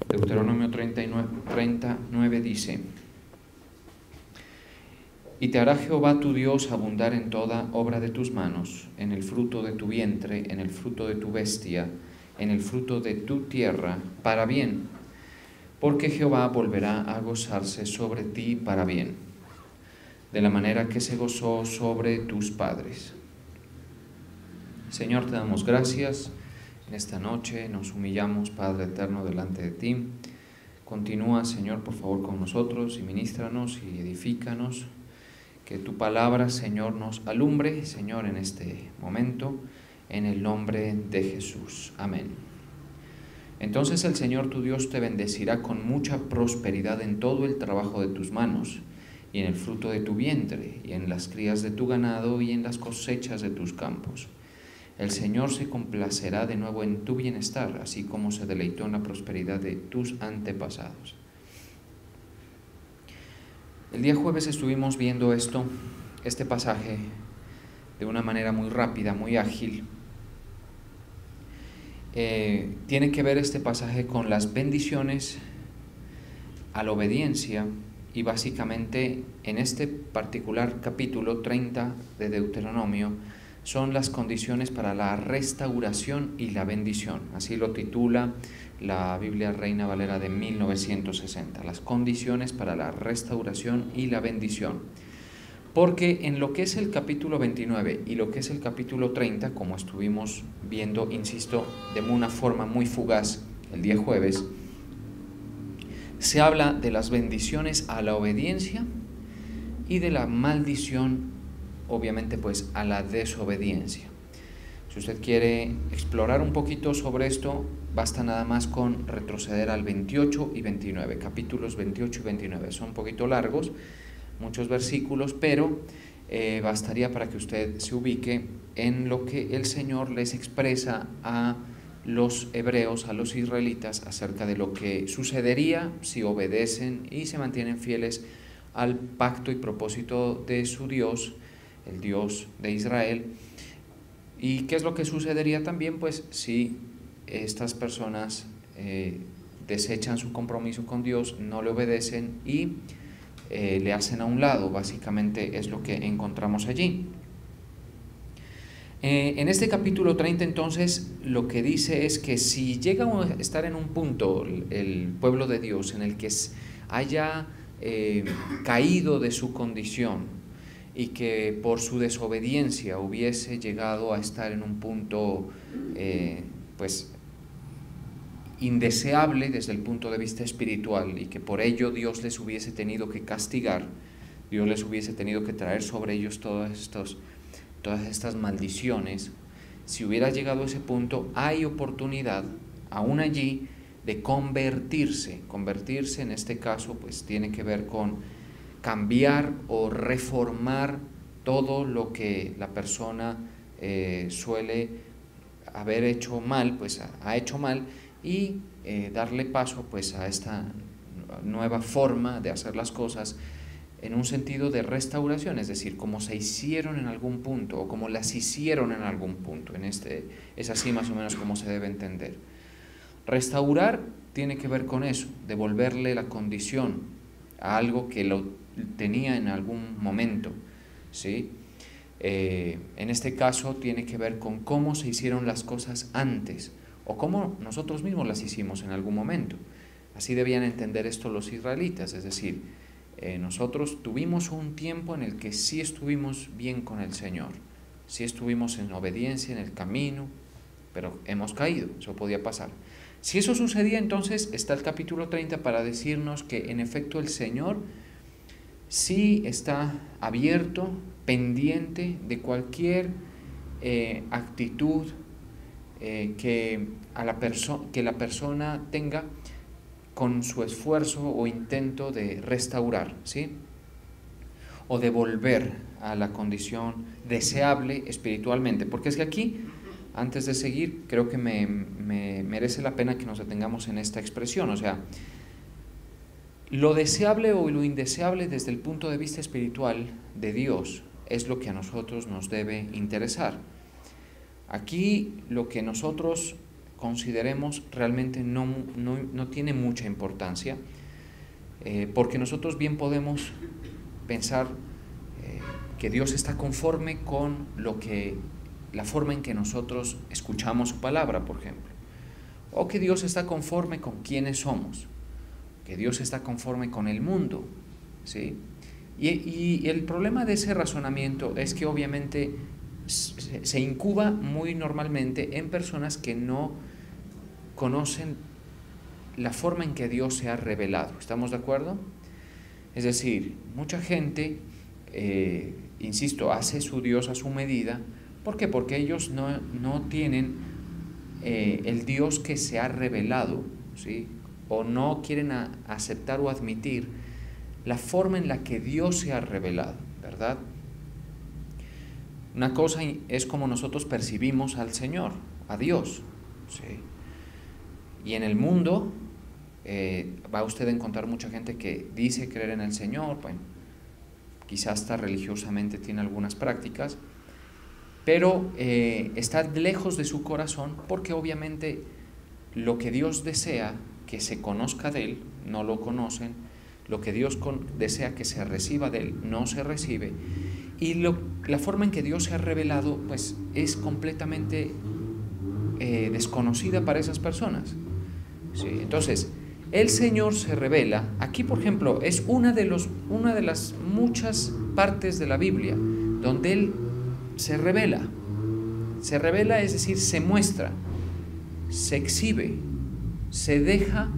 Deuteronomio 39 dice: Y te hará Jehová tu Dios abundar en toda obra de tus manos, en el fruto de tu vientre, en el fruto de tu bestia, en el fruto de tu tierra, para bien, porque Jehová volverá a gozarse sobre ti para bien, de la manera que se gozó sobre tus padres. Señor, te damos gracias. En esta noche nos humillamos, Padre eterno, delante de ti. Continúa, Señor, por favor, con nosotros y ministranos y edifícanos. Que tu palabra, Señor, nos alumbre, Señor, en este momento, en el nombre de Jesús. Amén. Entonces el Señor tu Dios te bendecirá con mucha prosperidad en todo el trabajo de tus manos, y en el fruto de tu vientre, y en las crías de tu ganado, y en las cosechas de tus campos. El Señor se complacerá de nuevo en tu bienestar, así como se deleitó en la prosperidad de tus antepasados. El día jueves estuvimos viendo este pasaje de una manera muy rápida, muy ágil. Tiene que ver este pasaje con las bendiciones a la obediencia, y básicamente en este particular capítulo 30 de Deuteronomio son las condiciones para la restauración y la bendición. Así lo titula la Biblia Reina Valera de 1960, las condiciones para la restauración y la bendición. Porque en lo que es el capítulo 29 y lo que es el capítulo 30, como estuvimos viendo, insisto, de una forma muy fugaz el día jueves, se habla de las bendiciones a la obediencia y de la maldición, obviamente, pues a la desobediencia. Si usted quiere explorar un poquito sobre esto, basta nada más con retroceder al 28 y 29, capítulos 28 y 29. Son un poquito largos, muchos versículos, pero bastaría para que usted se ubique en lo que el Señor les expresa a los hebreos, a los israelitas, acerca de lo que sucedería si obedecen y se mantienen fieles al pacto y propósito de su Dios, el Dios de Israel. ¿Y qué es lo que sucedería también? Pues si estas personas desechan su compromiso con Dios, no le obedecen y le hacen a un lado. Básicamente es lo que encontramos allí. En este capítulo 30 entonces lo que dice es que si llega a estar en un punto el pueblo de Dios en el que haya caído de su condición, y que por su desobediencia hubiese llegado a estar en un punto pues indeseable desde el punto de vista espiritual, y que por ello Dios les hubiese tenido que castigar, Dios les hubiese tenido que traer sobre ellos todas estas maldiciones, si hubiera llegado a ese punto, hay oportunidad aún allí de convertirse. Convertirse en este caso pues tiene que ver con cambiar o reformar todo lo que la persona suele haber hecho mal, pues ha hecho mal, y darle paso pues a esta nueva forma de hacer las cosas en un sentido de restauración, es decir, como se hicieron en algún punto o como las hicieron en algún punto. Es así más o menos como se debe entender. Restaurar tiene que ver con eso, devolverle la condición a algo que lo tenía en algún momento, ¿sí? En este caso tiene que ver con cómo se hicieron las cosas antes o cómo nosotros mismos las hicimos en algún momento. Así debían entender esto los israelitas, es decir, nosotros tuvimos un tiempo en el que sí estuvimos bien con el Señor, sí estuvimos en obediencia, en el camino, pero hemos caído, eso podía pasar. Si eso sucedía, entonces está el capítulo 30 para decirnos que en efecto el Señor sí está abierto, pendiente de cualquier actitud que la persona tenga con su esfuerzo o intento de restaurar, ¿sí? O de volver a la condición deseable espiritualmente. Porque es que aquí, antes de seguir, creo que me merece la pena que nos detengamos en esta expresión. O sea, lo deseable o lo indeseable desde el punto de vista espiritual de Dios es lo que a nosotros nos debe interesar. Aquí lo que nosotros consideremos realmente no tiene mucha importancia, porque nosotros bien podemos pensar que Dios está conforme con la forma en que nosotros escuchamos su palabra, por ejemplo, o que Dios está conforme con quienes somos, que Dios está conforme con el mundo, ¿sí? Y el problema de ese razonamiento es que obviamente se incuba muy normalmente en personas que no conocen la forma en que Dios se ha revelado. ¿Estamos de acuerdo? Es decir, mucha gente, insisto, hace su Dios a su medida. ¿Por qué? Porque ellos no tienen el Dios que se ha revelado, ¿sí? O no quieren aceptar o admitir la forma en la que Dios se ha revelado, ¿verdad? Una cosa es como nosotros percibimos al Señor, a Dios, ¿sí? Y en el mundo va usted a encontrar mucha gente que dice creer en el Señor, bueno, quizás hasta religiosamente tiene algunas prácticas, pero está lejos de su corazón, porque obviamente lo que Dios desea que se conozca de Él, no lo conocen. Lo que Dios desea que se reciba de Él, no se recibe. Y la forma en que Dios se ha revelado, pues es completamente desconocida para esas personas, ¿sí? Entonces, el Señor se revela. Aquí, por ejemplo, es una de las muchas partes de la Biblia donde Él se revela. Se revela, es decir, se muestra, se exhibe, se deja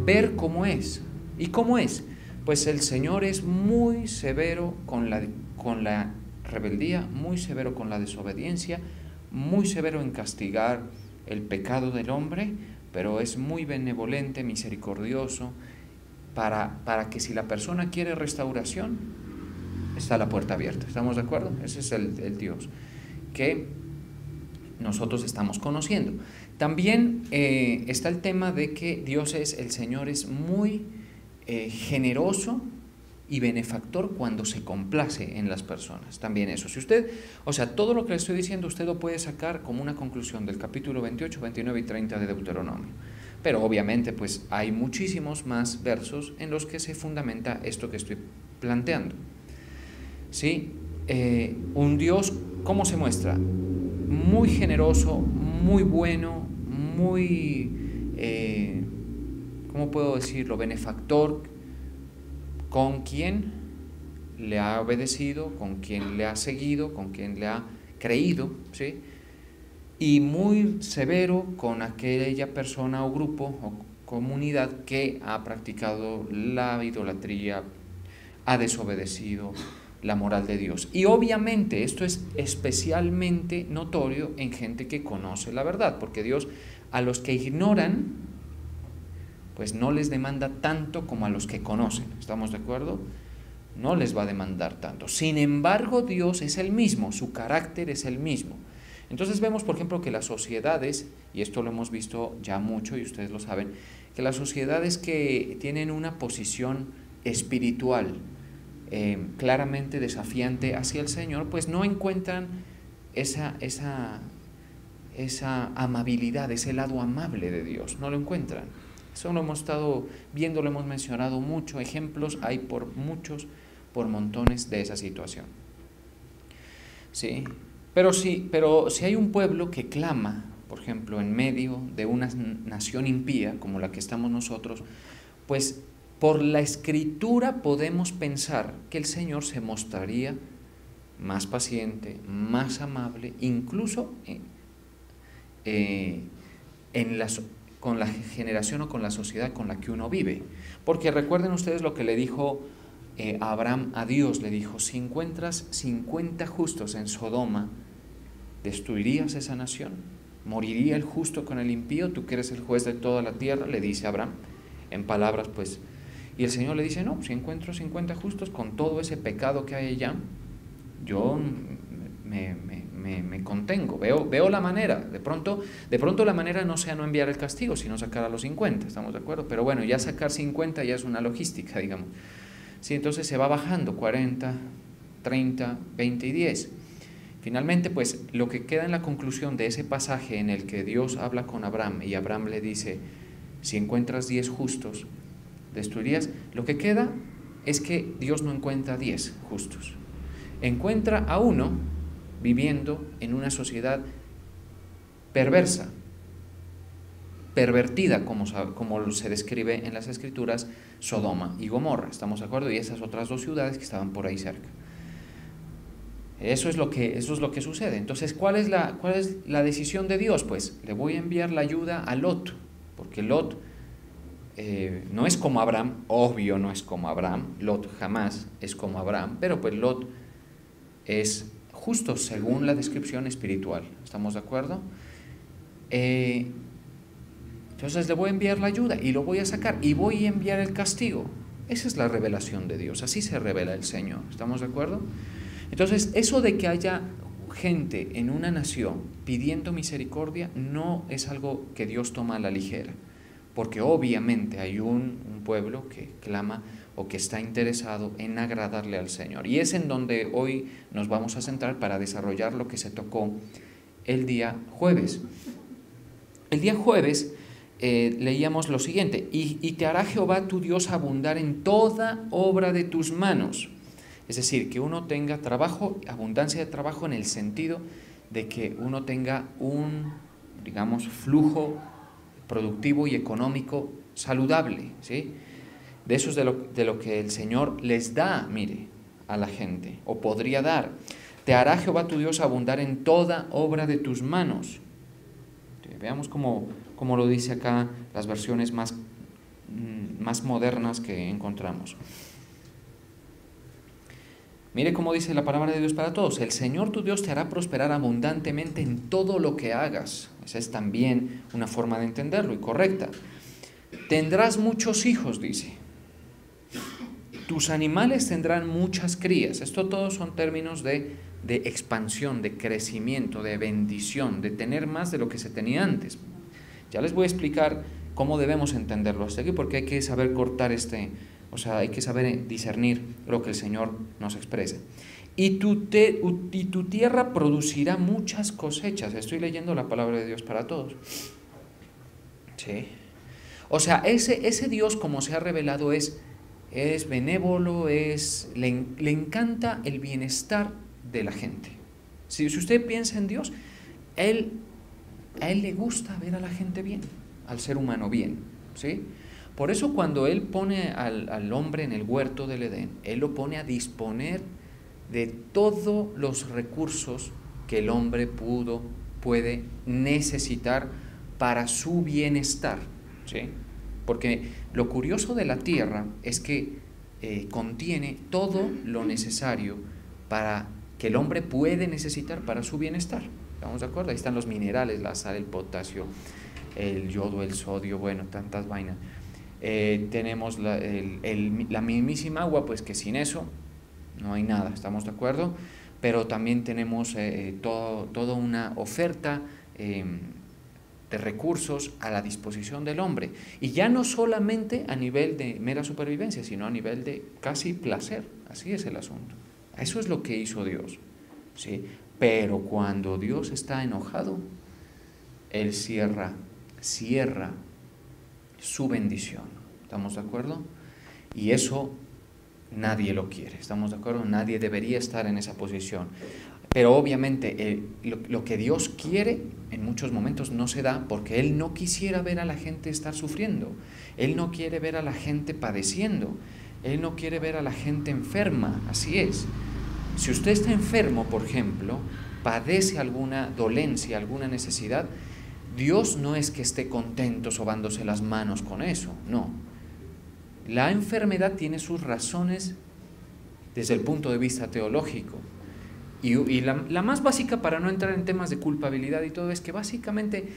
ver cómo es. ¿Y cómo es? Pues el Señor es muy severo con la rebeldía, muy severo con la desobediencia, muy severo en castigar el pecado del hombre, pero es muy benevolente, misericordioso, para que si la persona quiere restauración, está la puerta abierta. ¿Estamos de acuerdo? Ese es el Dios que nosotros estamos conociendo. También está el tema de que el Señor es muy generoso y benefactor cuando se complace en las personas. También eso. Si usted, todo lo que le estoy diciendo, usted lo puede sacar como una conclusión del capítulo 28, 29 y 30 de Deuteronomio. Pero obviamente, pues hay muchísimos más versos en los que se fundamenta esto que estoy planteando. ¿Sí? Un Dios, ¿cómo se muestra? Muy generoso, muy bueno, muy, ¿cómo puedo decirlo? Benefactor con quien le ha obedecido, con quien le ha seguido, con quien le ha creído, ¿sí? Y muy severo con aquella persona o grupo o comunidad que ha practicado la idolatría, ha desobedecido la moral de Dios. Y obviamente esto es especialmente notorio en gente que conoce la verdad, porque Dios a los que ignoran, pues no les demanda tanto como a los que conocen. ¿Estamos de acuerdo? No les va a demandar tanto. Sin embargo, Dios es el mismo, su carácter es el mismo. Entonces vemos, por ejemplo, que las sociedades, y esto lo hemos visto ya mucho y ustedes lo saben, que las sociedades que tienen una posición espiritual claramente desafiante hacia el Señor, pues no encuentran esa amabilidad, ese lado amable de Dios, no lo encuentran. Eso lo hemos estado viendo, lo hemos mencionado mucho, ejemplos hay por montones de esa situación. ¿Sí? Pero si hay un pueblo que clama, por ejemplo, en medio de una nación impía como la que estamos nosotros, pues por la Escritura podemos pensar que el Señor se mostraría más paciente, más amable, incluso con la generación o con la sociedad con la que uno vive. Porque recuerden ustedes lo que le dijo Abraham a Dios, le dijo: si encuentras 50 justos en Sodoma, ¿destruirías esa nación? ¿Moriría el justo con el impío? Tú que eres el juez de toda la tierra, le dice Abraham, en palabras pues. Y el Señor le dice: no, si encuentro 50 justos con todo ese pecado que hay allá, yo me contengo, veo la manera. De pronto la manera no sea no enviar el castigo, sino sacar a los 50, ¿estamos de acuerdo? Pero bueno, ya sacar 50 ya es una logística, digamos. Sí, entonces se va bajando, 40, 30, 20 y 10. Finalmente, pues lo que queda en la conclusión de ese pasaje en el que Dios habla con Abraham y Abraham le dice, si encuentras 10 justos, destruirías, lo que queda es que Dios no encuentra 10 justos, encuentra a uno viviendo en una sociedad perversa, pervertida, como se describe en las Escrituras, Sodoma y Gomorra, ¿estamos de acuerdo? Y esas otras dos ciudades que estaban por ahí cerca. Eso es lo que sucede. Entonces, ¿cuál es la decisión de Dios? Pues le voy a enviar la ayuda a Lot, porque Lot no es como Abraham, obvio no es como Abraham, Lot jamás es como Abraham, pero pues Lot es justo según la descripción espiritual, ¿estamos de acuerdo? Entonces le voy a enviar la ayuda y lo voy a sacar y voy a enviar el castigo. Esa es la revelación de Dios, así se revela el Señor, ¿estamos de acuerdo? Entonces, eso de que haya gente en una nación pidiendo misericordia no es algo que Dios toma a la ligera, porque obviamente hay un pueblo que clama o que está interesado en agradarle al Señor. Y es en donde hoy nos vamos a centrar para desarrollar lo que se tocó el día jueves. El día jueves leíamos lo siguiente, y te hará Jehová tu Dios abundar en toda obra de tus manos. Es decir, que uno tenga trabajo, abundancia de trabajo en el sentido de que uno tenga un, digamos, flujo productivo y económico saludable, ¿sí? De eso es de lo que el Señor les da, mire, a la gente, o podría dar. Te hará Jehová tu Dios abundar en toda obra de tus manos. Veamos cómo lo dice acá las versiones más modernas que encontramos. Mire cómo dice la palabra de Dios para todos. El Señor tu Dios te hará prosperar abundantemente en todo lo que hagas. Esa es también una forma de entenderlo y correcta. Tendrás muchos hijos, dice. Tus animales tendrán muchas crías. Esto todos son términos de expansión, de crecimiento, de bendición, de tener más de lo que se tenía antes. Ya les voy a explicar cómo debemos entenderlo hasta aquí, porque hay que saber cortar hay que saber discernir lo que el Señor nos expresa. Y tu tierra producirá muchas cosechas. Estoy leyendo la palabra de Dios para todos. ¿Sí? O sea, ese Dios como se ha revelado es benévolo, le encanta el bienestar de la gente. Si usted piensa en Dios, a Él le gusta ver a la gente bien, al ser humano bien, ¿sí? Por eso cuando Él pone al hombre en el huerto del Edén, Él lo pone a disponer de todos los recursos que el hombre puede necesitar para su bienestar, ¿sí? Porque lo curioso de la tierra es que contiene todo lo necesario para que el hombre puede necesitar para su bienestar. ¿Estamos de acuerdo? Ahí están los minerales, la sal, el potasio, el yodo, el sodio, bueno, tantas vainas. Tenemos la mismísima agua, pues que sin eso no hay nada, ¿estamos de acuerdo? Pero también tenemos toda una oferta de recursos a la disposición del hombre. Y ya no solamente a nivel de mera supervivencia, sino a nivel de casi placer. Así es el asunto. Eso es lo que hizo Dios, ¿sí? Pero cuando Dios está enojado, Él cierra su bendición. ¿Estamos de acuerdo? Y eso nadie lo quiere. ¿Estamos de acuerdo? Nadie debería estar en esa posición. Pero obviamente lo que Dios quiere en muchos momentos no se da porque Él no quisiera ver a la gente estar sufriendo. Él no quiere ver a la gente padeciendo. Él no quiere ver a la gente enferma. Así es. Si usted está enfermo, por ejemplo, padece alguna dolencia, alguna necesidad, Dios no es que esté contento sobándose las manos con eso, no. La enfermedad tiene sus razones desde el punto de vista teológico. Y la más básica, para no entrar en temas de culpabilidad y todo, es que básicamente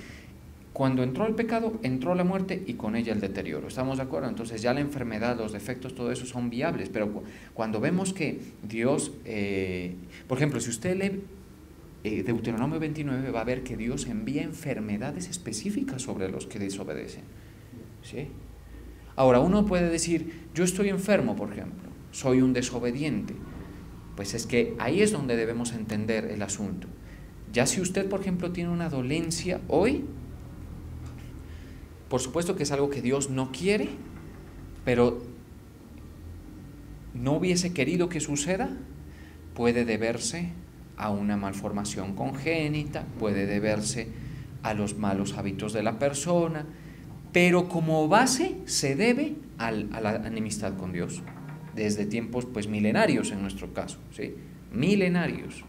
cuando entró el pecado, entró la muerte y con ella el deterioro. ¿Estamos de acuerdo? Entonces ya la enfermedad, los defectos, todo eso son viables. Pero cuando vemos que Dios, por ejemplo, si usted lee Deuteronomio 29, va a ver que Dios envía enfermedades específicas sobre los que desobedecen, ¿sí? Ahora, uno puede decir, yo estoy enfermo, por ejemplo, soy un desobediente. Pues es que ahí es donde debemos entender el asunto. Ya si usted, por ejemplo, tiene una dolencia hoy, por supuesto que es algo que Dios no quiere, pero no hubiese querido que suceda, puede deberse a una malformación congénita, puede deberse a los malos hábitos de la persona, pero como base se debe a la enemistad con Dios, desde tiempos pues milenarios en nuestro caso, ¿sí? Milenarios,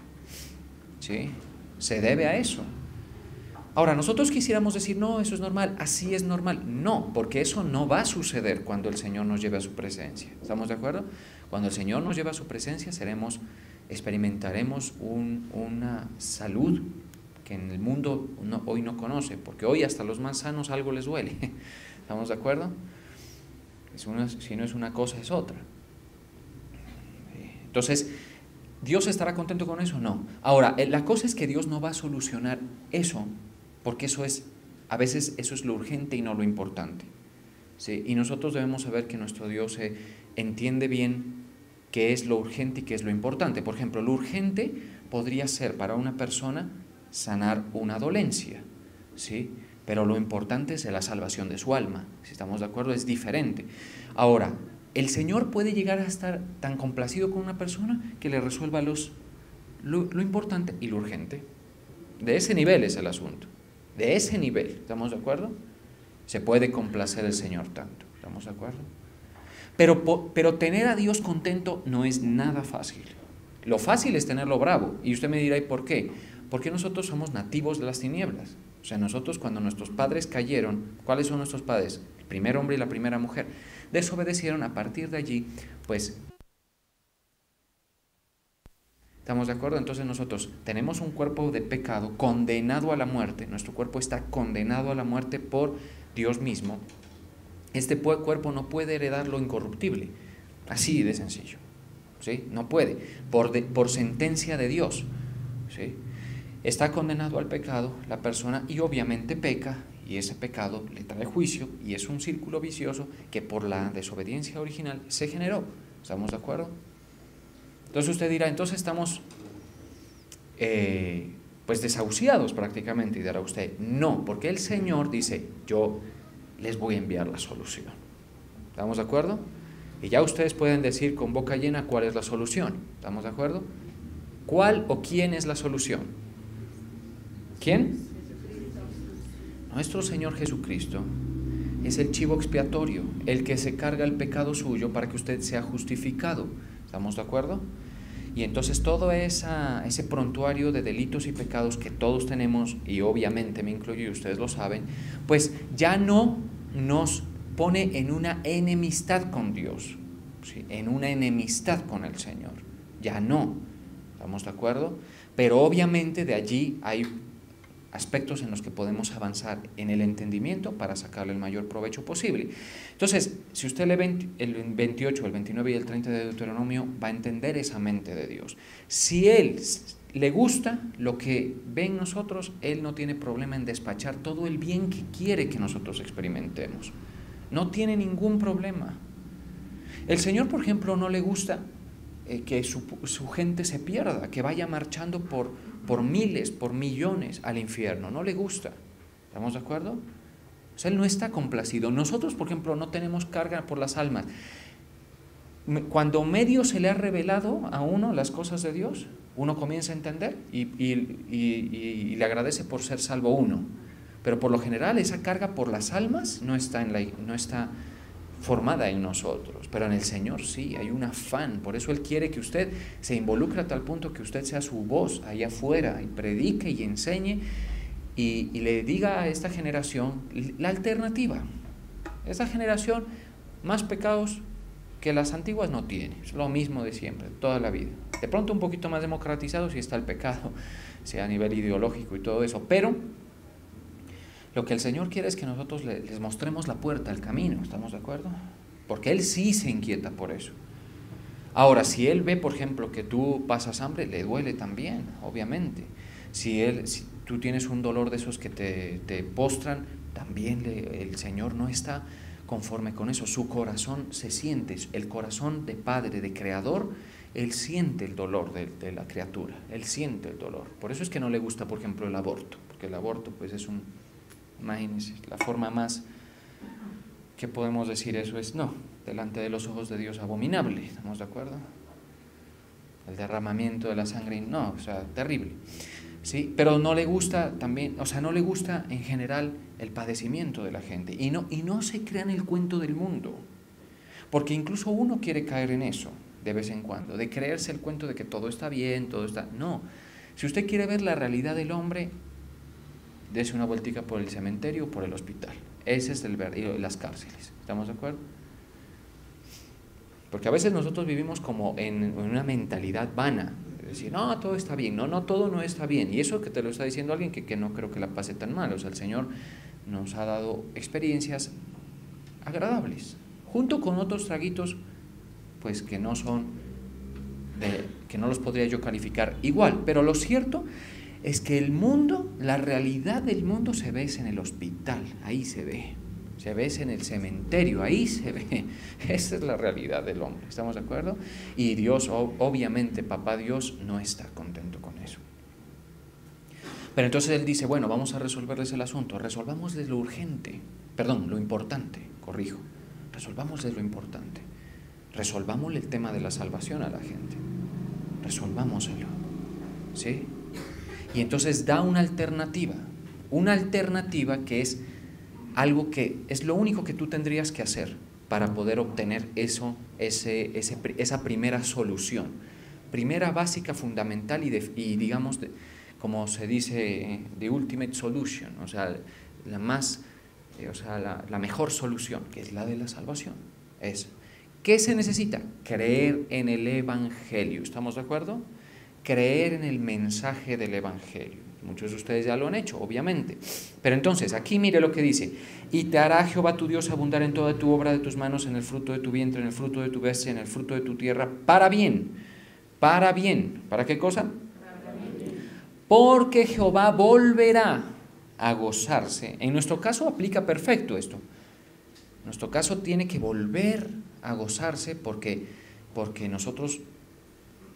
¿sí? Se debe a eso. Ahora, nosotros quisiéramos decir, no, eso es normal, así es normal. No, porque eso no va a suceder cuando el Señor nos lleve a su presencia. ¿Estamos de acuerdo? Cuando el Señor nos lleve a su presencia, experimentaremos una salud que en el mundo hoy no conoce, porque hoy hasta los más sanos algo les duele. ¿Estamos de acuerdo? Si no es una cosa, es otra. Entonces, ¿Dios estará contento con eso? No. Ahora, la cosa es que Dios no va a solucionar eso, porque a veces eso es lo urgente y no lo importante, ¿sí? Y nosotros debemos saber que nuestro Dios entiende bien qué es lo urgente y qué es lo importante. Por ejemplo, lo urgente podría ser para una persona sanar una dolencia, ¿sí? Pero lo importante es la salvación de su alma. Si estamos de acuerdo, es diferente. Ahora, el Señor puede llegar a estar tan complacido con una persona que le resuelva lo importante y lo urgente. De ese nivel es el asunto. De ese nivel, ¿estamos de acuerdo? Se puede complacer el Señor tanto, ¿estamos de acuerdo? Pero tener a Dios contento no es nada fácil. Lo fácil es tenerlo bravo. Y usted me dirá, ¿y por qué? Porque nosotros somos nativos de las tinieblas. O sea, nosotros cuando nuestros padres cayeron, ¿cuáles son nuestros padres? El primer hombre y la primera mujer. Desobedecieron, a partir de allí, pues... ¿Estamos de acuerdo? Entonces nosotros tenemos un cuerpo de pecado condenado a la muerte. Nuestro cuerpo está condenado a la muerte por Dios mismo. Este cuerpo no puede heredar lo incorruptible. Así de sencillo, ¿sí? No puede, por sentencia de Dios, ¿sí? Está condenado al pecado la persona y obviamente peca, y ese pecado le trae juicio, y es un círculo vicioso que por la desobediencia original se generó. ¿Estamos de acuerdo? Entonces usted dirá, entonces estamos pues desahuciados prácticamente, y dirá usted, no, porque el Señor dice, yo les voy a enviar la solución. ¿Estamos de acuerdo? Y ya ustedes pueden decir con boca llena cuál es la solución. ¿Estamos de acuerdo? ¿Cuál o quién es la solución? ¿Quién? Nuestro Señor Jesucristo es el chivo expiatorio, el que se carga el pecado suyo para que usted sea justificado. ¿Estamos de acuerdo? Y entonces todo ese prontuario de delitos y pecados que todos tenemos, y obviamente me incluyo y ustedes lo saben, pues ya no nos pone en una enemistad con Dios, ¿sí? En una enemistad con el Señor. Ya no. ¿Estamos de acuerdo? Pero obviamente de allí hay aspectos en los que podemos avanzar en el entendimiento para sacarle el mayor provecho posible. Entonces, si usted lee el 28, el 29 y el 30 de Deuteronomio, va a entender esa mente de Dios. Si Él le gusta lo que ven nosotros, Él no tiene problema en despachar todo el bien que quiere que nosotros experimentemos. No tiene ningún problema. El Señor, por ejemplo, no le gusta que su gente se pierda, que vaya marchando por miles, por millones al infierno. No le gusta. ¿Estamos de acuerdo? O sea, Él no está complacido. Nosotros, por ejemplo, no tenemos carga por las almas. Cuando medio se le ha revelado a uno las cosas de Dios, uno comienza a entender y le agradece por ser salvo uno. Pero por lo general esa carga por las almas no está formada en nosotros, pero en el Señor sí, hay un afán. Por eso Él quiere que usted se involucre a tal punto que usted sea su voz allá afuera y predique y enseñe y le diga a esta generación la alternativa. Esta generación más pecados que las antiguas no tiene, es lo mismo de siempre, toda la vida. De pronto un poquito más democratizado si está el pecado, sea a nivel ideológico y todo eso, pero lo que el Señor quiere es que nosotros les mostremos la puerta, el camino. ¿Estamos de acuerdo? Porque Él sí se inquieta por eso. Ahora, si Él ve, por ejemplo, que tú pasas hambre, le duele también, obviamente. Si tú tienes un dolor de esos que te postran, también el Señor no está conforme con eso. Su corazón se siente, el corazón de Padre, de Creador, Él siente el dolor de la criatura, Él siente el dolor. Por eso es que no le gusta, por ejemplo, el aborto, porque el aborto pues es imagínense, la forma más que podemos decir eso es, no, delante de los ojos de Dios abominable, ¿estamos de acuerdo? El derramamiento de la sangre, no, o sea, terrible. ¿Sí? Pero no le gusta también, o sea, no le gusta en general el padecimiento de la gente. Y no se crean el cuento del mundo, porque incluso uno quiere caer en eso de vez en cuando, de creerse el cuento de que todo está bien, todo está... No, si usted quiere ver la realidad del hombre, dése una vueltica por el cementerio o por el hospital. Ese es las cárceles, ¿estamos de acuerdo? Porque a veces nosotros vivimos como en una mentalidad vana, es decir, no, todo está bien, no, todo no está bien, y eso que te lo está diciendo alguien que no creo que la pase tan mal. O sea, el Señor nos ha dado experiencias agradables, junto con otros traguitos, pues que no los podría yo calificar igual, pero lo cierto es que el mundo, la realidad del mundo se ve en el hospital, ahí se ve en el cementerio, ahí se ve, esa es la realidad del hombre, ¿estamos de acuerdo? Y Dios, obviamente, Papá Dios no está contento con eso. Pero entonces Él dice, bueno, vamos a resolverles el asunto, resolvámosles lo urgente, lo importante, corrijo, resolvámosles lo importante, resolvámosle el tema de la salvación a la gente, resolvámoselo, ¿sí? Y entonces da una alternativa que es algo que es lo único que tú tendrías que hacer para poder obtener esa primera solución, primera, básica, fundamental y digamos, como se dice, the ultimate solution, o sea, la mejor solución, que es la de la salvación. ¿Qué se necesita? Creer en el Evangelio, ¿estamos de acuerdo? Creer en el mensaje del Evangelio. Muchos de ustedes ya lo han hecho, obviamente. Pero entonces, aquí mire lo que dice: y te hará Jehová tu Dios abundar en toda tu obra de tus manos, en el fruto de tu vientre, en el fruto de tu bestia, en el fruto de tu tierra, para bien. Para bien. ¿Para qué cosa? Para bien. Porque Jehová volverá a gozarse. En nuestro caso aplica perfecto esto. En nuestro caso tiene que volver a gozarse porque nosotros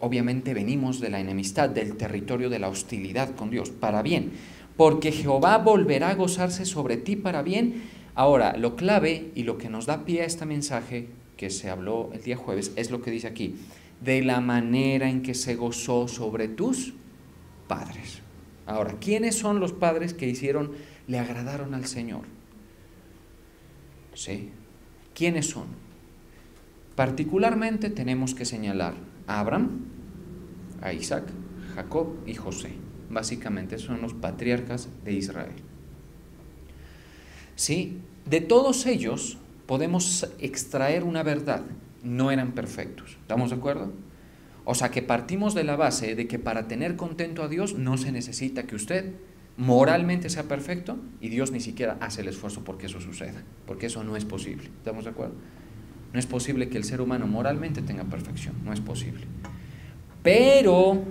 obviamente venimos de la enemistad, del territorio de la hostilidad con Dios, para bien, porque Jehová volverá a gozarse sobre ti para bien. Ahora, lo clave y lo que nos da pie a este mensaje que se habló el día jueves es lo que dice aquí: de la manera en que se gozó sobre tus padres. Ahora, ¿quiénes son los padres que le agradaron al Señor? ¿Sí? ¿Quiénes son? Particularmente tenemos que señalar a Abraham, a Isaac, Jacob y José. Básicamente son los patriarcas de Israel. ¿Sí? De todos ellos podemos extraer una verdad: no eran perfectos. ¿Estamos de acuerdo? O sea que partimos de la base de que para tener contento a Dios no se necesita que usted moralmente sea perfecto, y Dios ni siquiera hace el esfuerzo porque eso suceda, porque eso no es posible. ¿Estamos de acuerdo? No es posible que el ser humano moralmente tenga perfección, no es posible. Pero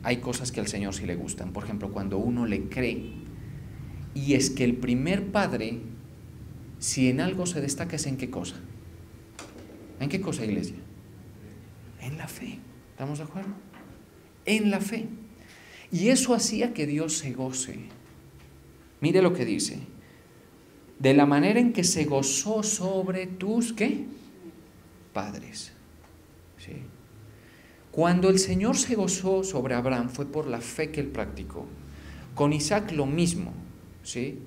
hay cosas que al Señor sí le gustan. Por ejemplo, cuando uno le cree, y es que el primer padre, si en algo se destaca, es en qué cosa. ¿En qué cosa, iglesia? En la fe. ¿Estamos de acuerdo? En la fe. Y eso hacía que Dios se goce. Mire lo que dice: de la manera en que se gozó sobre tus, ¿qué? Padres. ¿Sí? Cuando el Señor se gozó sobre Abraham fue por la fe que él practicó. Con Isaac lo mismo, ¿sí?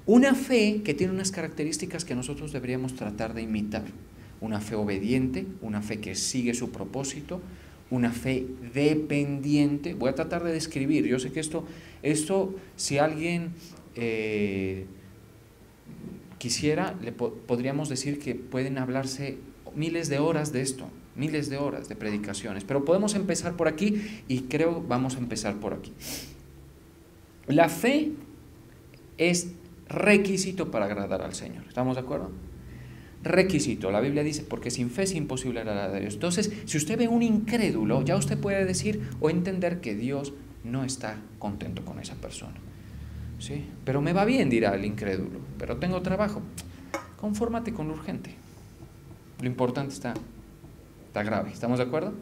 Una fe que tiene unas características que nosotros deberíamos tratar de imitar. Una fe obediente, una fe que sigue su propósito, una fe dependiente. Voy a tratar de describir. Yo sé que esto si alguien quisiera, podríamos decir que pueden hablarse miles de horas de esto, miles de horas de predicaciones, pero podemos empezar por aquí, y creo vamos a empezar por aquí. La fe es requisito para agradar al Señor. ¿Estamos de acuerdo? Requisito. La Biblia dice, porque sin fe es imposible agradar a Dios. Entonces, si usted ve un incrédulo, ya usted puede decir o entender que Dios no está contento con esa persona. ¿Sí? Pero me va bien, dirá el incrédulo, pero tengo trabajo. Confórmate con lo urgente. Lo importante está grave. ¿Estamos de acuerdo?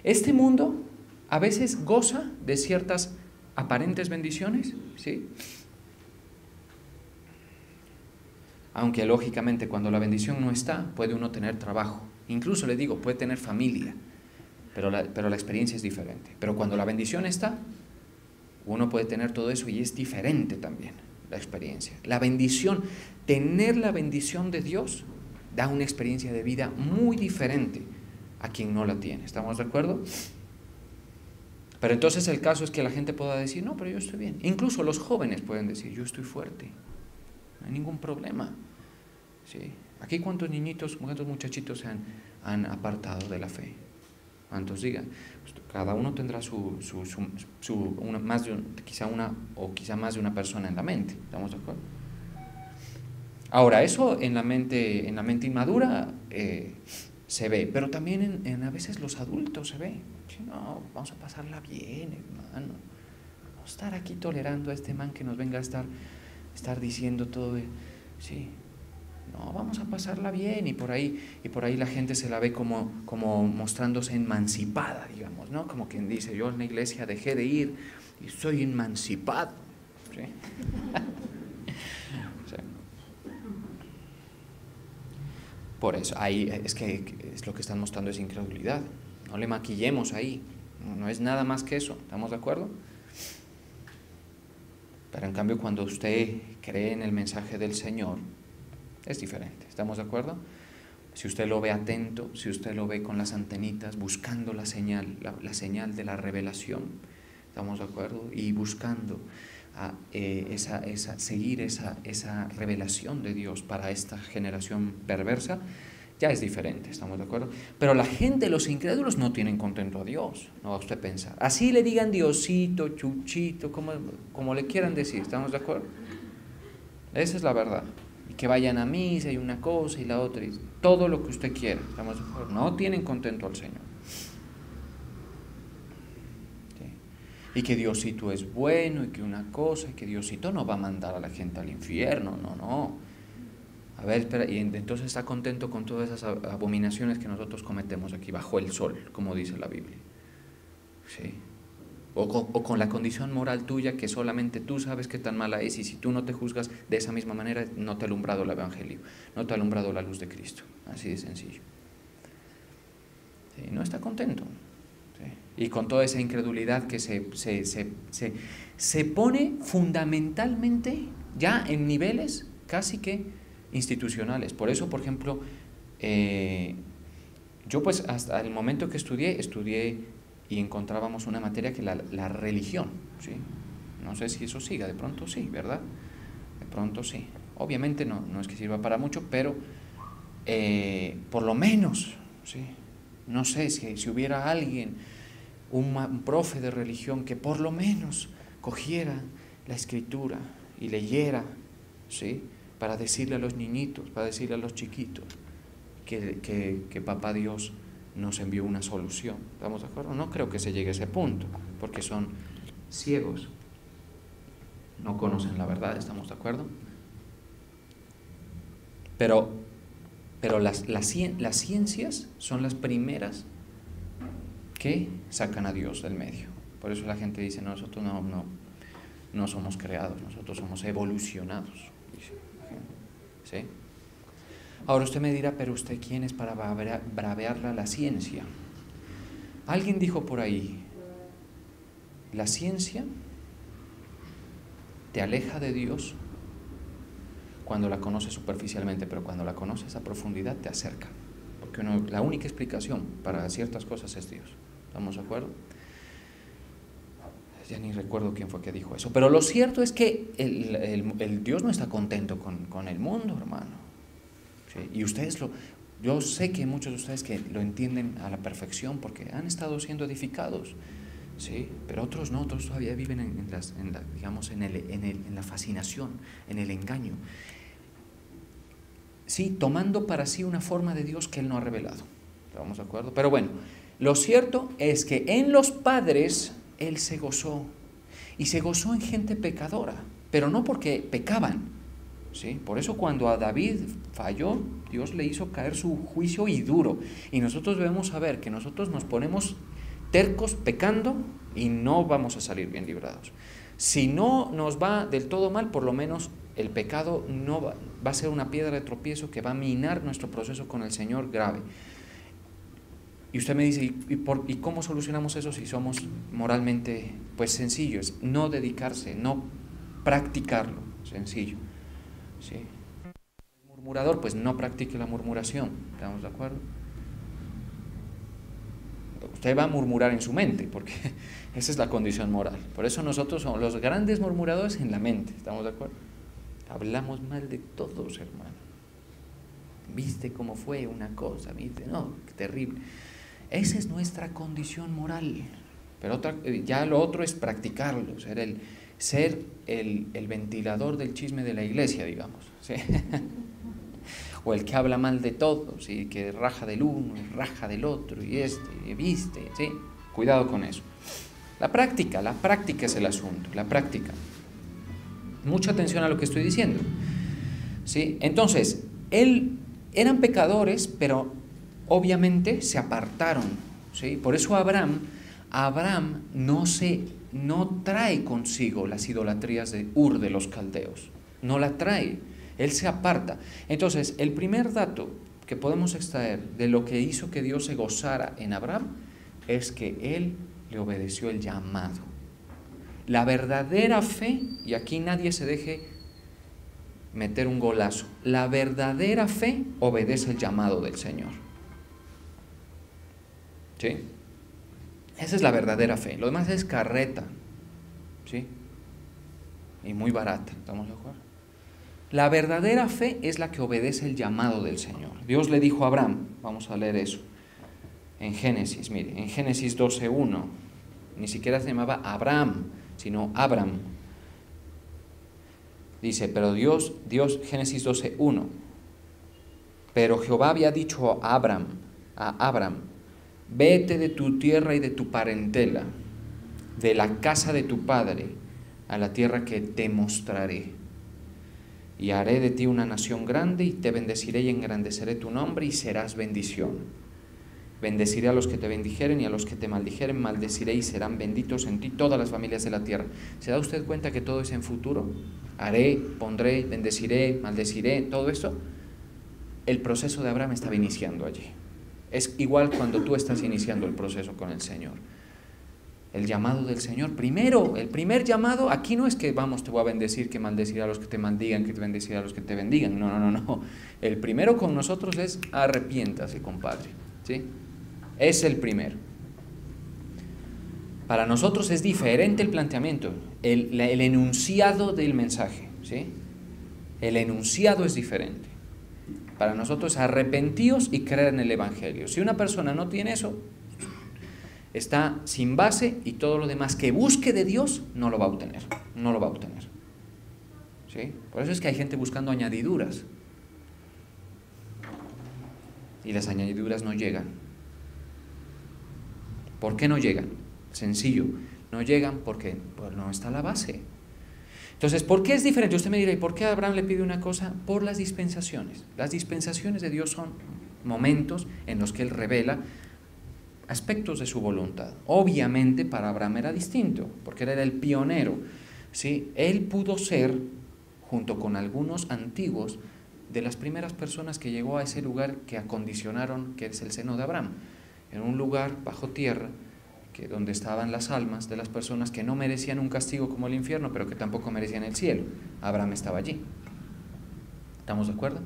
Este mundo a veces goza de ciertas aparentes bendiciones, ¿sí? Aunque lógicamente cuando la bendición no está, puede uno tener trabajo. Incluso le digo, puede tener familia, pero la experiencia es diferente. Pero cuando la bendición está, uno puede tener todo eso y es diferente también la experiencia. La bendición, tener la bendición de Dios, da una experiencia de vida muy diferente a quien no la tiene. ¿Estamos de acuerdo? Pero entonces el caso es que la gente pueda decir, no, pero yo estoy bien. Incluso los jóvenes pueden decir, yo estoy fuerte, no hay ningún problema. ¿Sí? Aquí cuántos niñitos, cuántos muchachitos se han apartado de la fe. ¿Cuántos digan? Pues cada uno tendrá quizá más de una persona en la mente. ¿Estamos de acuerdo? Ahora, eso en la mente inmadura se ve, pero también en a veces los adultos se ve. ¿Sí? No, vamos a pasarla bien, hermano. Vamos a estar aquí tolerando a este man que nos venga a estar diciendo todo. Sí. No, vamos a pasarla bien, y por ahí la gente se la ve como mostrándose emancipada, digamos, ¿no? Como quien dice, yo en la iglesia dejé de ir y soy emancipado. ¿Sí? Sí. Por eso, ahí es lo que están mostrando, es incredulidad. No le maquillemos ahí, no es nada más que eso, ¿estamos de acuerdo? Pero en cambio, cuando usted cree en el mensaje del Señor, es diferente, ¿estamos de acuerdo? Si usted lo ve atento, si usted lo ve con las antenitas, buscando la señal de la revelación, ¿estamos de acuerdo? Y buscando seguir esa revelación de Dios para esta generación perversa, ya es diferente, ¿estamos de acuerdo? Pero la gente, los incrédulos, no tienen contento a Dios, no va a usted pensar. Así le digan Diosito, Chuchito, como le quieran decir, ¿estamos de acuerdo? Esa es la verdad. Y que vayan a misa y una cosa y la otra, y todo lo que usted quiera, ¿estamos de acuerdo? No tienen contento al Señor. ¿Sí? Y que Diosito es bueno, y que una cosa, y que Diosito no va a mandar a la gente al infierno, no. A ver, espera, y entonces está contento con todas esas abominaciones que nosotros cometemos aquí bajo el sol, como dice la Biblia. ¿Sí? O con la condición moral tuya, que solamente tú sabes qué tan mala es, y si tú no te juzgas de esa misma manera, no te ha alumbrado el Evangelio, no te ha alumbrado la luz de Cristo, así de sencillo. ¿Sí? No está contento. ¿Sí? Y con toda esa incredulidad que se pone fundamentalmente ya en niveles casi que institucionales. Por eso, por ejemplo, yo pues hasta el momento que estudié y encontrábamos una materia que la religión, ¿sí? No sé si eso siga, de pronto sí, ¿verdad? De pronto sí. Obviamente no es que sirva para mucho, pero por lo menos, ¿sí? No sé, si hubiera alguien, un profe de religión, que por lo menos cogiera la escritura y leyera, ¿sí? Para decirle a los niñitos, para decirle a los chiquitos que Papá Dios nos envió una solución. ¿Estamos de acuerdo? No creo que se llegue a ese punto, porque son ciegos, no conocen la verdad. ¿Estamos de acuerdo? Pero las ciencias son las primeras que sacan a Dios del medio. Por eso la gente dice, no, nosotros no somos creados, nosotros somos evolucionados. ¿Sí? Ahora usted me dirá, pero usted ¿quién es para bravearla la ciencia? Alguien dijo por ahí, la ciencia te aleja de Dios cuando la conoces superficialmente, pero cuando la conoces a profundidad te acerca, porque la única explicación para ciertas cosas es Dios. ¿Estamos de acuerdo? Ya ni recuerdo quién fue que dijo eso, pero lo cierto es que el Dios no está contento con el mundo, hermano. ¿Sí? Y yo sé que muchos de ustedes que lo entienden a la perfección porque han estado siendo edificados, ¿sí? Pero otros no, otros todavía viven en la fascinación, en el engaño, ¿sí? Tomando para sí una forma de Dios que Él no ha revelado. ¿Estamos de acuerdo? Pero bueno, lo cierto es que en los padres Él se gozó, y se gozó en gente pecadora, pero no porque pecaban. ¿Sí? Por eso cuando a David falló, Dios le hizo caer su juicio y duro. Y nosotros debemos saber que nosotros nos ponemos tercos, pecando, y no vamos a salir bien librados. Si no nos va del todo mal, por lo menos el pecado no va a ser una piedra de tropiezo que va a minar nuestro proceso con el Señor grave. Y usted me dice, ¿y cómo solucionamos eso si somos moralmente pues sencillos? No dedicarse, no practicarlo, sencillo. ¿Sí? El murmurador, pues no practique la murmuración, ¿estamos de acuerdo? Usted va a murmurar en su mente, porque esa es la condición moral. Por eso nosotros somos los grandes murmuradores en la mente, ¿estamos de acuerdo? Hablamos mal de todos, hermano. ¿Viste cómo fue una cosa? ¿Viste? No, qué terrible. Esa es nuestra condición moral. Pero ya lo otro es practicarlo, ser el ventilador del chisme de la iglesia, digamos, ¿sí? O el que habla mal de todos y que raja del uno y raja del otro y viste, ¿sí? Cuidado con eso. La práctica es el asunto, la práctica. Mucha atención a lo que estoy diciendo, ¿sí? Entonces, eran pecadores, pero obviamente se apartaron, ¿sí? Por eso Abraham no trae consigo las idolatrías de Ur de los caldeos, no la trae, él se aparta. Entonces, el primer dato que podemos extraer de lo que hizo que Dios se gozara en Abraham es que él le obedeció el llamado. La verdadera fe, y aquí nadie se deje meter un golazo, la verdadera fe obedece el llamado del Señor. ¿Sí? Esa es la verdadera fe. Lo demás es carreta, ¿sí? Y muy barata, ¿estamos de acuerdo? La verdadera fe es la que obedece el llamado del Señor. Dios le dijo a Abraham, vamos a leer eso, en Génesis, mire, en Génesis 12:1, ni siquiera se llamaba Abraham, sino Abram. Dice, pero Dios, Génesis 12:1, pero Jehová había dicho a Abram, vete de tu tierra y de tu parentela, de la casa de tu padre, a la tierra que te mostraré. Y haré de ti una nación grande, y te bendeciré y engrandeceré tu nombre, y serás bendición. Bendeciré a los que te bendijeren, y a los que te maldijeren maldeciré, y serán benditos en ti todas las familias de la tierra. ¿Se da usted cuenta que todo es en futuro? Haré, pondré, bendeciré, maldeciré, todo esto. El proceso de Abraham estaba iniciando allí. Es igual cuando tú estás iniciando el proceso con el Señor. El llamado del Señor, el primer llamado, aquí no es que vamos, te voy a bendecir, que maldeciré a los que te maldigan, que te bendeciré a los que te bendigan. No. El primero con nosotros es arrepiéntase, compadre, ¿sí? Es el primero. Para nosotros es diferente el planteamiento, el enunciado del mensaje, ¿sí? El enunciado es diferente. Para nosotros arrepentíos y creer en el Evangelio. Si una persona no tiene eso, está sin base, y todo lo demás que busque de Dios no lo va a obtener, ¿sí? Por eso es que hay gente buscando añadiduras, y las añadiduras no llegan. ¿Por qué no llegan? Sencillo, no llegan porque pues no está la base. Entonces, ¿por qué es diferente? Usted me dirá, ¿y por qué Abraham le pide una cosa? Por las dispensaciones. Las dispensaciones de Dios son momentos en los que Él revela aspectos de su voluntad. Obviamente para Abraham era distinto, porque él era el pionero, ¿sí? Él pudo ser, junto con algunos antiguos, de las primeras personas que llegó a ese lugar que acondicionaron, que es el seno de Abraham, en un lugar bajo tierra, donde estaban las almas de las personas que no merecían un castigo como el infierno, pero que tampoco merecían el cielo. Abraham estaba allí. ¿Estamos de acuerdo?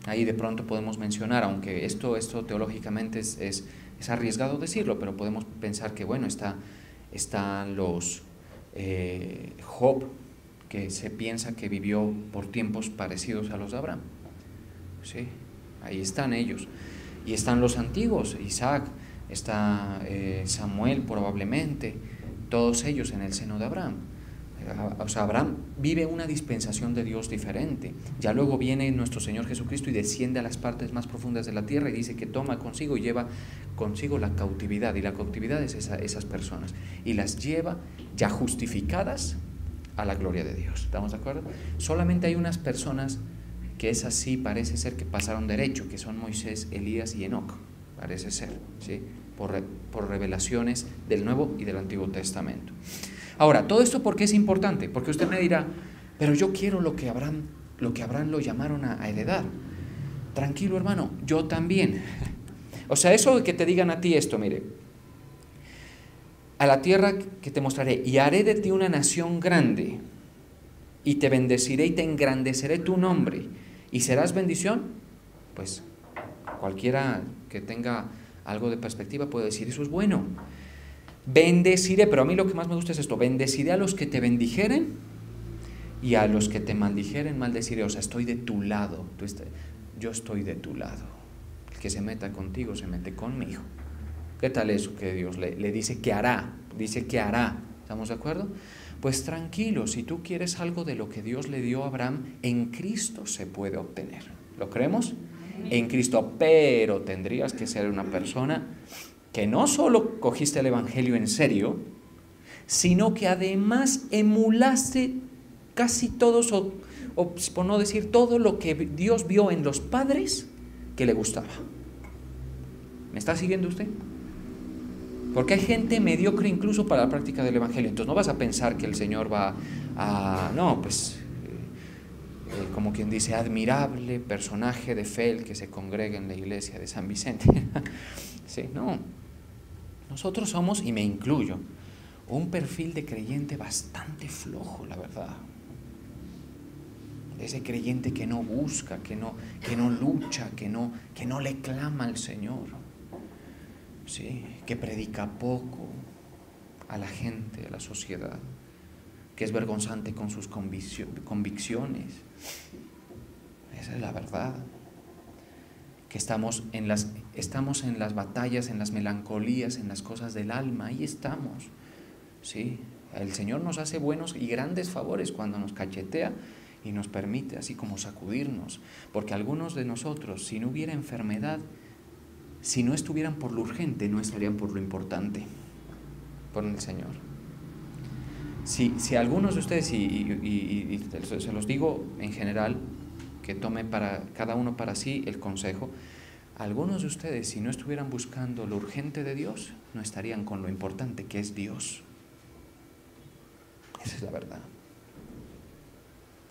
Ahí de pronto podemos mencionar, aunque esto teológicamente es arriesgado decirlo, pero podemos pensar que, bueno, están los Job, que se piensa que vivió por tiempos parecidos a los de Abraham, ¿sí? Ahí están ellos. Y están los antiguos, Isaac, está Samuel probablemente, todos ellos en el seno de Abraham. O sea, Abraham vive una dispensación de Dios diferente. Ya luego viene nuestro Señor Jesucristo y desciende a las partes más profundas de la tierra y dice que toma consigo y lleva consigo la cautividad, y la cautividad es esas personas, y las lleva ya justificadas a la gloria de Dios. ¿Estamos de acuerdo? Solamente hay unas personas que es así, parece ser que pasaron derecho, que son Moisés, Elías y Enoc, parece ser, ¿sí? por revelaciones del Nuevo y del Antiguo Testamento. Ahora, todo esto ¿por qué es importante? Porque usted me dirá, pero yo quiero lo que Abraham lo llamaron a heredar. Tranquilo, hermano, yo también. O sea, eso de que te digan a ti esto, mire, a la tierra que te mostraré, y haré de ti una nación grande, y te bendeciré y te engrandeceré tu nombre, y serás bendición. Pues cualquiera que tenga algo de perspectiva puede decir, eso es bueno. Bendeciré, pero a mí lo que más me gusta es esto, bendeciré a los que te bendijeren, y a los que te maldijeren, maldeciré. O sea, estoy de tu lado, yo estoy de tu lado. El que se meta contigo, se mete conmigo. ¿Qué tal eso que Dios le dice que hará? Dice que hará. ¿Estamos de acuerdo? Pues tranquilo, si tú quieres algo de lo que Dios le dio a Abraham, en Cristo se puede obtener. ¿Lo creemos? En Cristo, pero tendrías que ser una persona que no solo cogiste el Evangelio en serio, sino que además emulaste casi todos, o por no decir todo lo que Dios vio en los padres que le gustaba. ¿Me está siguiendo usted? Porque hay gente mediocre incluso para la práctica del Evangelio. Entonces no vas a pensar que el Señor va a... No, pues, como quien dice, admirable personaje de fe el que se congrega en la iglesia de San Vicente. Sí, no. Nosotros somos, y me incluyo, un perfil de creyente bastante flojo, la verdad. Ese creyente que no busca, que no lucha, que no le clama al Señor. Sí, que predica poco a la gente, a la sociedad, que es vergonzante con sus convicciones. Esa es la verdad. Que estamos en las batallas, en las melancolías, en las cosas del alma, ahí estamos. Sí, el Señor nos hace buenos y grandes favores cuando nos cachetea y nos permite así como sacudirnos, porque algunos de nosotros, si no hubiera enfermedad, si no estuvieran por lo urgente, no estarían por lo importante, por el Señor. Si algunos de ustedes, y se los digo en general, que tome para cada uno para sí el consejo, algunos de ustedes, si no estuvieran buscando lo urgente de Dios, no estarían con lo importante que es Dios. Esa es la verdad.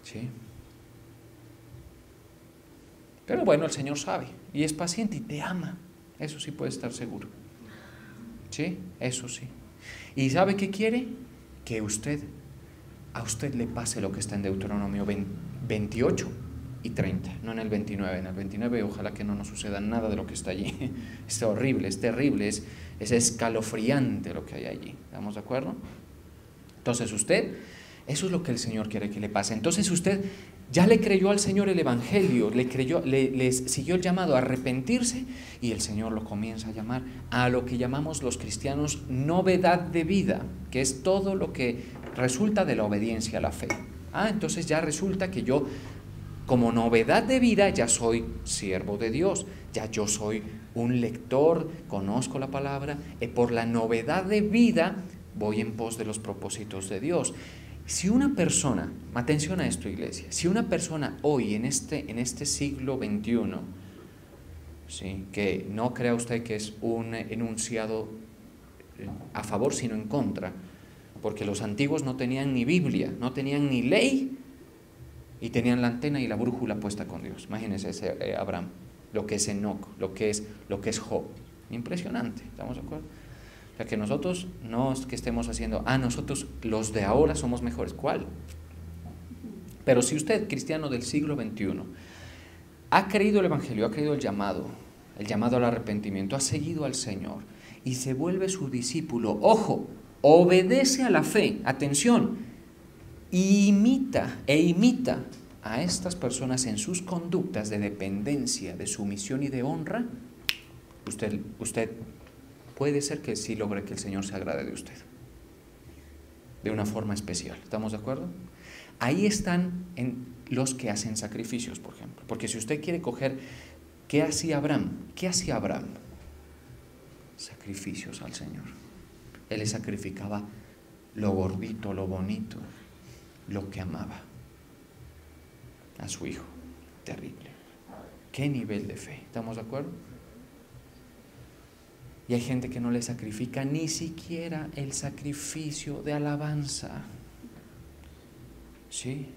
¿Sí? Pero bueno, el Señor sabe, y es paciente y te ama. Eso sí puede estar seguro. ¿Sí? Eso sí. ¿Y sabe qué quiere? Que a usted le pase lo que está en Deuteronomio 28 y 30, no en el 29. En el 29 ojalá que no nos suceda nada de lo que está allí. Es horrible, es terrible, es escalofriante lo que hay allí. ¿Estamos de acuerdo? Entonces eso es lo que el Señor quiere que le pase. Entonces usted ya le creyó al Señor el Evangelio, le siguió el llamado a arrepentirse, y el Señor lo comienza a llamar a lo que llamamos los cristianos novedad de vida, que es todo lo que resulta de la obediencia a la fe. Entonces ya resulta que yo, como novedad de vida, ya soy siervo de Dios, ya yo soy un lector, conozco la palabra, y por la novedad de vida voy en pos de los propósitos de Dios. Si una persona, atención a esto, iglesia, si una persona hoy en este siglo XXI, ¿sí?, que no crea usted que es un enunciado a favor sino en contra, porque los antiguos no tenían ni Biblia, no tenían ni ley, y tenían la antena y la brújula puesta con Dios. Imagínense ese Abraham, lo que es Enoc, lo que es Job. Impresionante, ¿estamos de acuerdo? O sea, que nosotros no es que estemos haciendo, nosotros los de ahora somos mejores. ¿Cuál? Pero si usted, cristiano del siglo XXI, ha creído el Evangelio, ha creído el llamado al arrepentimiento, ha seguido al Señor y se vuelve su discípulo, ojo, obedece a la fe, atención, imita a estas personas en sus conductas de dependencia, de sumisión y de honra, usted puede ser que sí logre que el Señor se agrade de usted de una forma especial. ¿Estamos de acuerdo? Ahí están los que hacen sacrificios, por ejemplo. Porque si usted quiere coger, ¿qué hacía Abraham? Sacrificios al Señor. Él le sacrificaba lo gordito, lo bonito, lo que amaba a su hijo. Terrible. ¿Qué nivel de fe? ¿Estamos de acuerdo? Y hay gente que no le sacrifica ni siquiera el sacrificio de alabanza. ¿Sí?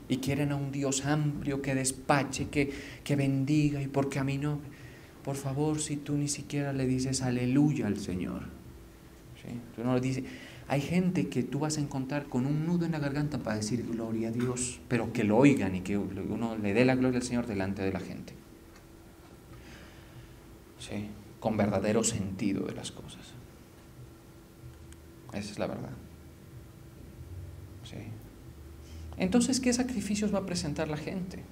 Y quieren a un Dios amplio que despache, que bendiga, y porque a mí no. Por favor, si tú ni siquiera le dices aleluya al Señor. ¿Sí? Tú no le dices. Hay gente que tú vas a encontrar con un nudo en la garganta para decir gloria a Dios, pero que lo oigan y que uno le dé la gloria al Señor delante de la gente. ¿Sí? Con verdadero sentido de las cosas. Esa es la verdad. ¿Sí? Entonces, ¿qué sacrificios va a presentar la gente?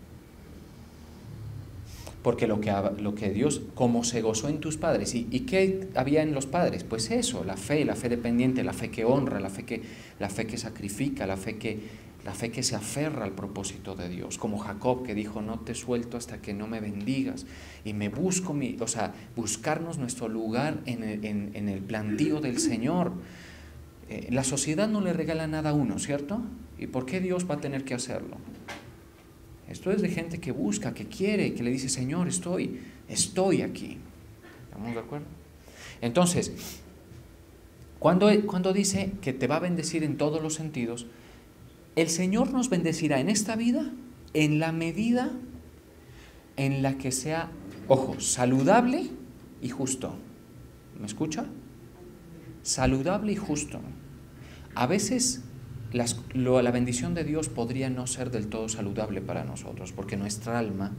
Porque lo que Dios, como se gozó en tus padres, ¿y qué había en los padres? Pues eso, la fe dependiente, la fe que honra, la fe que sacrifica, la fe que se aferra al propósito de Dios, como Jacob, que dijo, no te suelto hasta que no me bendigas, y me busco, buscarnos nuestro lugar en el plantío del Señor. La sociedad no le regala nada a uno, ¿cierto? ¿Y por qué Dios va a tener que hacerlo? Esto es de gente que busca, que quiere, que le dice, Señor, estoy aquí. ¿Estamos de acuerdo? Entonces, cuando dice que te va a bendecir en todos los sentidos, el Señor nos bendecirá en esta vida en la medida en la que sea, ojo, saludable y justo. ¿Me escucha? Saludable y justo. A veces la bendición de Dios podría no ser del todo saludable para nosotros, porque nuestro alma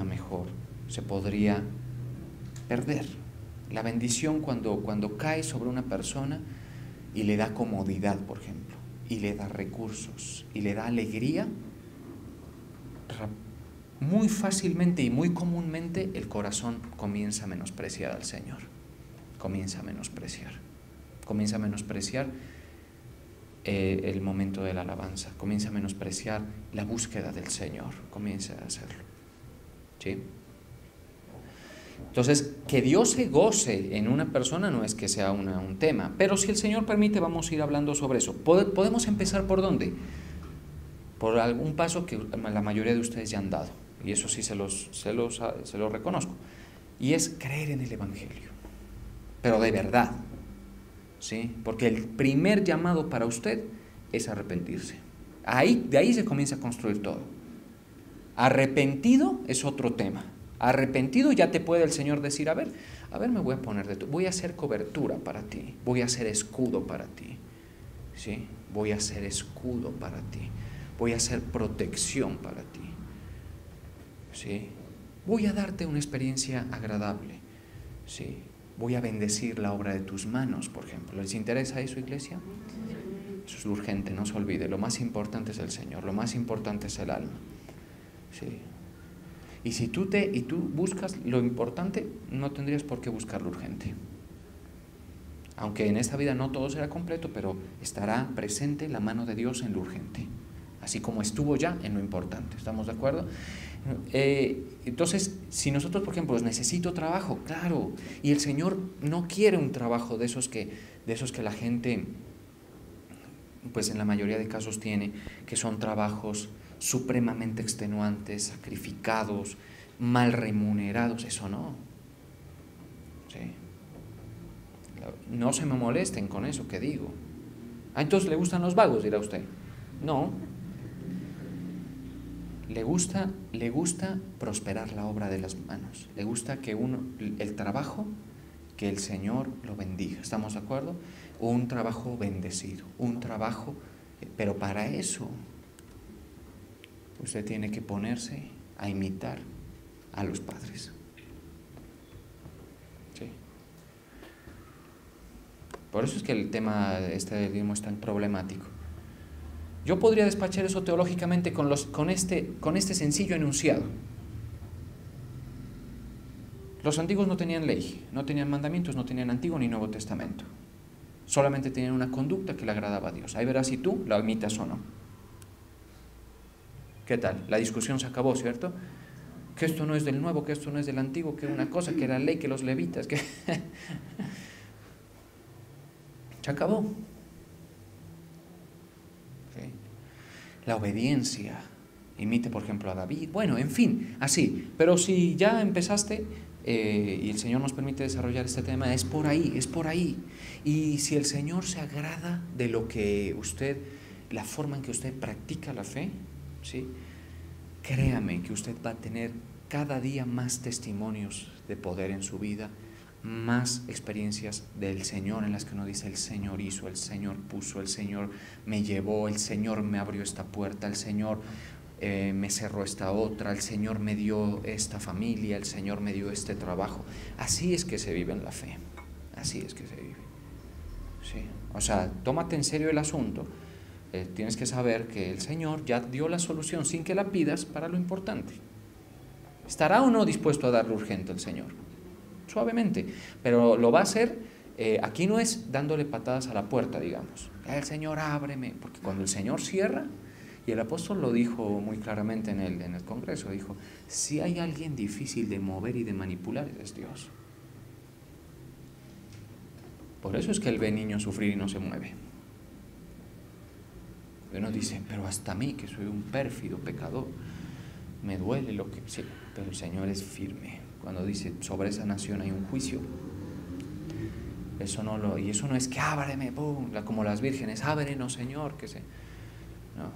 mejor, se podría perder. La bendición cuando cae sobre una persona y le da comodidad, por ejemplo, y le da recursos, y le da alegría, muy fácilmente y muy comúnmente el corazón comienza a menospreciar al Señor. Comienza a menospreciar el momento de la alabanza, comienza a menospreciar la búsqueda del Señor, comienza a hacerlo. ¿Sí? Entonces, que Dios se goce en una persona no es que sea un tema, pero si el Señor permite vamos a ir hablando sobre eso. ¿Podemos empezar por dónde? Por algún paso que la mayoría de ustedes ya han dado, y eso sí se los reconozco, y es creer en el Evangelio, pero de verdad. ¿Sí? Porque el primer llamado para usted es arrepentirse. De ahí se comienza a construir todo. Arrepentido es otro tema. Arrepentido ya te puede el Señor decir, a ver, me voy a poner voy a hacer cobertura para ti, voy a hacer escudo para ti. ¿Sí? Voy a hacer escudo para ti, voy a hacer protección para ti. ¿Sí? Voy a darte una experiencia agradable. ¿Sí? Voy a bendecir la obra de tus manos, por ejemplo. ¿Les interesa eso, iglesia? Eso es urgente, no se olvide. Lo más importante es el Señor, lo más importante es el alma. ¿Sí? Y si tú buscas lo importante, no tendrías por qué buscar lo urgente. Aunque en esta vida no todo será completo, pero estará presente la mano de Dios en lo urgente, así como estuvo ya en lo importante. ¿Estamos de acuerdo? Entonces, si nosotros, por ejemplo, necesito trabajo, claro, y el Señor no quiere un trabajo de esos que la gente, pues en la mayoría de casos tiene, que son trabajos supremamente extenuantes, sacrificados, mal remunerados, eso no. ¿Sí? No se me molesten con eso que digo. Entonces, ¿le gustan los vagos?, dirá usted. No. Le gusta prosperar la obra de las manos. Le gusta el trabajo, que el Señor lo bendiga. ¿Estamos de acuerdo? Un trabajo bendecido, un trabajo, pero para eso usted tiene que ponerse a imitar a los padres. ¿Sí? Por eso es que el tema del diezmo es tan problemático. Yo podría despachar eso teológicamente con este sencillo enunciado. Los antiguos no tenían ley, no tenían mandamientos, no tenían Antiguo ni Nuevo Testamento. Solamente tenían una conducta que le agradaba a Dios. Ahí verás si tú la imitas o no. ¿Qué tal? La discusión se acabó, ¿cierto? Que esto no es del Nuevo, que esto no es del Antiguo, que una cosa, que la ley, que los levitas, que... Se acabó. ¿Sí? La obediencia, imite por ejemplo a David, bueno, en fin, así. Pero si ya empezaste, y el Señor nos permite desarrollar este tema, es por ahí, es por ahí. Y si el Señor se agrada de lo que usted, la forma en que usted practica la fe, ¿sí?, créame que usted va a tener cada día más testimonios de poder en su vida, más experiencias del Señor en las que uno dice: el Señor hizo, el Señor puso, el Señor me llevó, el Señor me abrió esta puerta, el Señor me cerró esta otra, el Señor me dio esta familia, el Señor me dio este trabajo. Así es que se vive en la fe, así es que se vive, ¿sí? O sea, tómate en serio el asunto. Tienes que saber que el Señor ya dio la solución sin que la pidas para lo importante. ¿Estará o no dispuesto a dar lo urgente el Señor? Suavemente, pero lo va a hacer. Aquí no es dándole patadas a la puerta, digamos: el Señor, ábreme, porque cuando el Señor cierra, y el apóstol lo dijo muy claramente en el Congreso, dijo: si hay alguien difícil de mover y de manipular, es Dios. Por eso es que Él ve niños sufrir y no se mueve. Uno dice: pero hasta mí, que soy un pérfido pecador, me duele lo que... Sí, pero el Señor es firme. Cuando dice: sobre esa nación hay un juicio, eso no lo... Y eso no es que ábreme, boom, como las vírgenes: ábrenos, Señor, que se... No,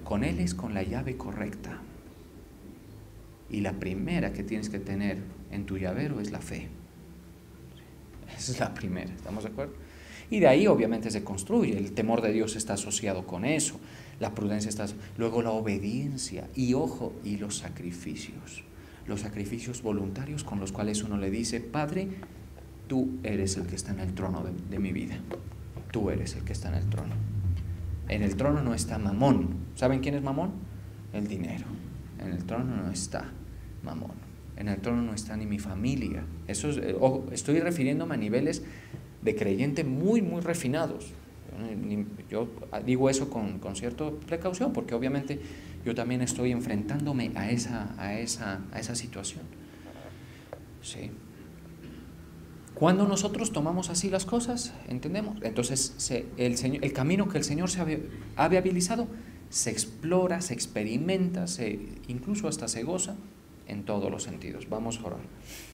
con Él es con la llave correcta. Y la primera que tienes que tener en tu llavero es la fe. Esa es la primera, ¿estamos de acuerdo? Y de ahí obviamente se construye. El temor de Dios está asociado con eso, la prudencia está... Luego la obediencia, y ojo, y los sacrificios voluntarios con los cuales uno le dice: Padre, tú eres el que está en el trono de mi vida, tú eres el que está en el trono. En el trono no está Mamón. ¿Saben quién es Mamón? El dinero. En el trono no está Mamón. En el trono no está ni mi familia. Eso es, ojo, estoy refiriéndome a niveles de creyente muy, muy refinados. Yo digo eso con cierta precaución, porque obviamente yo también estoy enfrentándome a esa situación. Sí. Cuando nosotros tomamos así las cosas, entendemos, entonces el camino que el Señor ha viabilizado se explora, se experimenta, incluso hasta se goza en todos los sentidos. Vamos a orar.